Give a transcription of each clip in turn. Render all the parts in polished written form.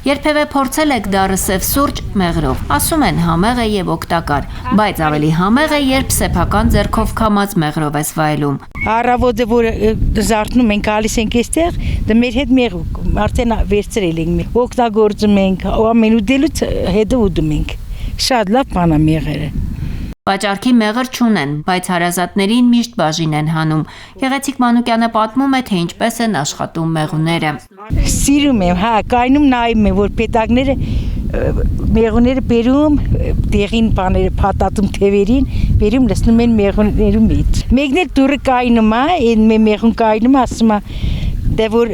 Երբևէ փորձել եք դառը սև սուրճ մեղրով։ Ասում են համեղ է եւ օգտակար, բայց ավելի համեղ է, երբ սեփական ձեռքով քամած մեղրով ես վայելում։ Առավոտը որ զարթնում ենք, գալիս ենք այստեղ, դա մեր հետ մեղր արդեն վերցրել ենք։ Օգտագործում ենք, ամեն ուտելուց հետո ուտում ենք։ Շատ լավ բան է մեղրը։ Վաճառքի մեղր չունեն, բայց հարազատներին միշտ բաժին են հանում։ Գեղեցիկ Մանուկյանը պատմում է, թե ինչպես են աշխատում մեղուները։ Սիրում եմ, կայնում նայում եմ, որ պետակները մեղուները բերում, տեղին բաները փաթաթում թևերին, բերում լցնում են մեղուներու մեջ։ Մեկն էլ դուրը կայնում է, այն մեղուն կայնում ասում է, դե որ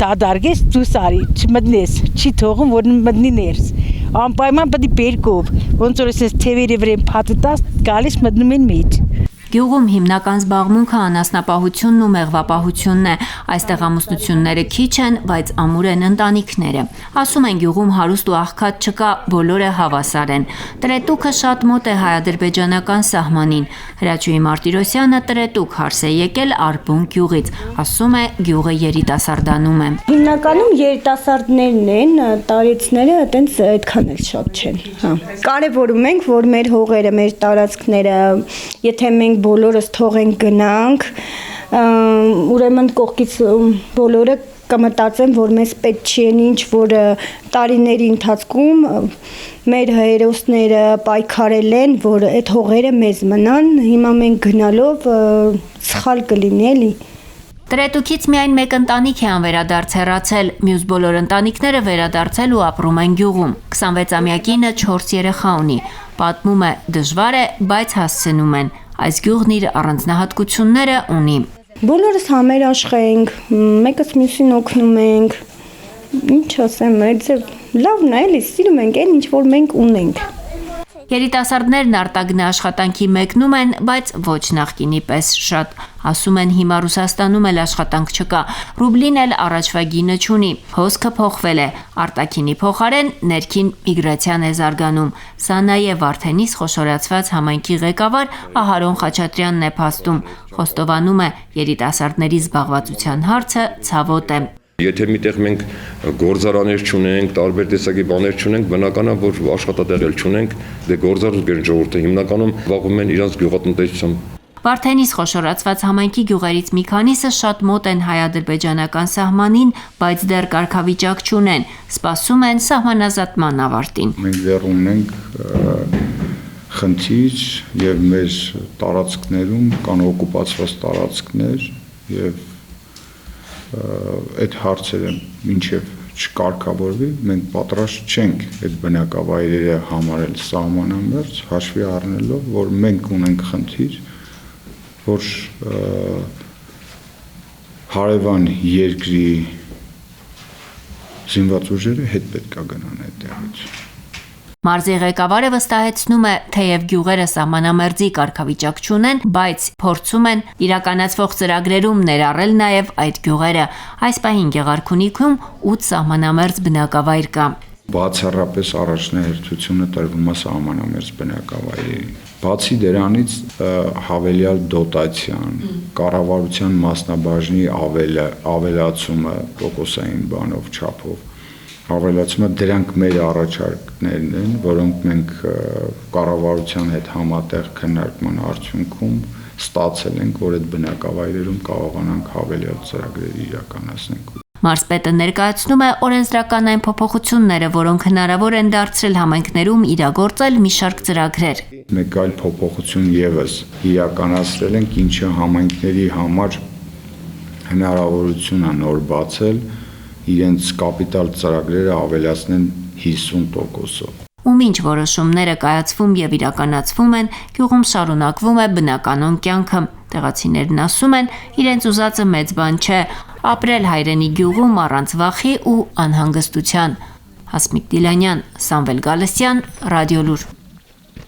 դադարգես դուս արի, չմտնես, չի թողում, որ մտնի ներս։ Անպայման պետք է բերկով, ոնց որ ասես թևերի վրա փաթաթած գալիս մտնում են մեջ։ Գյուղում հիմնական զբաղմունքը անասնապահությունն ու մեղվապահությունն է։ Այստեղ ամուսնությունները քիչ են, բայց ամուր են ընտանիքները։ Ասում են գյուղում հարուստ ու աղքատ չկա, բոլորը հավասար են։ Տրետուկը շատ մոտ է հայ-ադրբեջանական սահմանին։ Հրաչուհի Մարտիրոսյանը տրետուկ հարս է եկել Արբուն գյուղից, ասում է գյուղը երիտասարդանում է։ Հիմնականում երիտասարդներն են, տարեցները այտենց այդքան էլ շատ չեն։ Կարևորում ենք, որ մեր հողերը, մեր տարածքները, եթե մենք բոլորս թողենք գնանք, ուրեմն կողքից բոլորը կմտածեն, որ մեզ պետք չի են ինչ որ տարիների ընթացքում մեր հերոսները պայքարել են, որ այդ հողերը մեզ մնան, հիմա մենք գնալով սխալ կլինի էլի։ Տրետուկից միայն մեկ ընտանիք է անվերադարձ հեռացել, մյուս բոլոր ընտանիքները վերադարձել ու ապրում են գյուղում։ 26-ամյակինը 4 երեխա ունի, պատմում է դժվար է, բայց հասցնում են։ Այս գյուղն իր առանձնահատկությունները ունի։ Բոլորս համերաշխ ենք, մեկս մյուսին օգնում ենք, ինչ ասեմ, լավն է էլի, սիրում ենք այն ինչ որ մենք ունենք։ Երիտասարդներն արտագնա աշխատանքի մեկնում են, բայց ոչ նախկինի պես շատ։ Ասում են հիմա Ռուսաստանում էլ աշխատանք չկա, ռուբլին էլ առաջվա գինը չունի, հոսքը փոխվել է, արտաքինի փոխարեն ներքին միգրացիան է զարգանում։ Սա նաև Վարդենիս խոշորացված համայնքի ղեկավար Ահարոն Խաչատրյանն է փաստում, խոստովանում է երիտասարդների զբաղվածության հարցը ցավոտ է։ Եթե միտեղ մենք գործարաններ չունենք, տարբեր տեսակի բաներ չունենք, բնական է, որ աշխատատեղ էլ չունենք, դե գործարար ժողովուրդը հիմնականում զբաղվում են իրենց գյուղատնտեսությամբ։ Վարդենիս խոշորացված համայնքի գյուղերից մի քանիսը շատ մոտ են հայ-ադրբեջանական սահմանին, բայց դեռ կարգավիճակ չունեն, սպասում են սահմանազատման ավարտին։ Մենք դեռ ունենք խնդիր եւ մեր տարածքներում կան օկուպացված տարածքներ եւ այդ հարցերը մինչև չկարգավորվի, մենք պատրաստ չենք այդ բնակավայրերը համարել սահմանամերձ, հաշվի առնելով, որ մենք ունենք խնդիր, որ հարևան երկրի զինված ուժերը հետ պետք է գնան այդտեղից։ Մարզի ղեկավարը վստահեցնում է, թեև գյուղերը սահմանամերձի կարգավիճակ չունեն, բայց փորձում են իրականացվող ծրագրերում ներառել նաև այդ գյուղերը։ Այս պահին Գեղարքունիքում 8 սահմանամերձ բնակավայր կա։ Բացառապես առաջնահերթությունը տրվում է սահմանամերձ բնակավայրերին։ Բացի դրանից հավելյալ դոտացիան, կառավարության մասնաբաժնի ավելացումը տոկոսային բանով չափով ավելացումը դրանք մեր առաջարկներն են, որոնք մենք կառավարության հետ համատեղ քննարկման արդյունքում ստացել ենք, որ այդ բնակավայրերում կարողանանք հավելյալ ծրագրեր իրականացնել։ Մարզպետը ներկայացնում է օրենսդրական այն փոփոխությունները, որոնք հնարավոր են դարձրել համայնքներում իրագործել մի շարք ծրագրեր։ Մեկ այլ փոփոխություն եւս իրականացրել ենք, ինչը համայնքների համար հնարավորություն է նոր բացել իրենց կապիտալ ծրագրերը ավելացնեն 50%-ով։ Ում ինչ որոշումները կայացվում եւ իրականացվում են, գյուղում շարունակվում է բնականon կյանքը։ Տեղացիներն ասում են, իրենց ուզածը մեծ բան չէ, ապրել հայրենի գյուղում առանց վախի ու անհանգստության։ Հասմիկ Դիլանյան, Սամվել Գալստյան, Ռադիոլուր։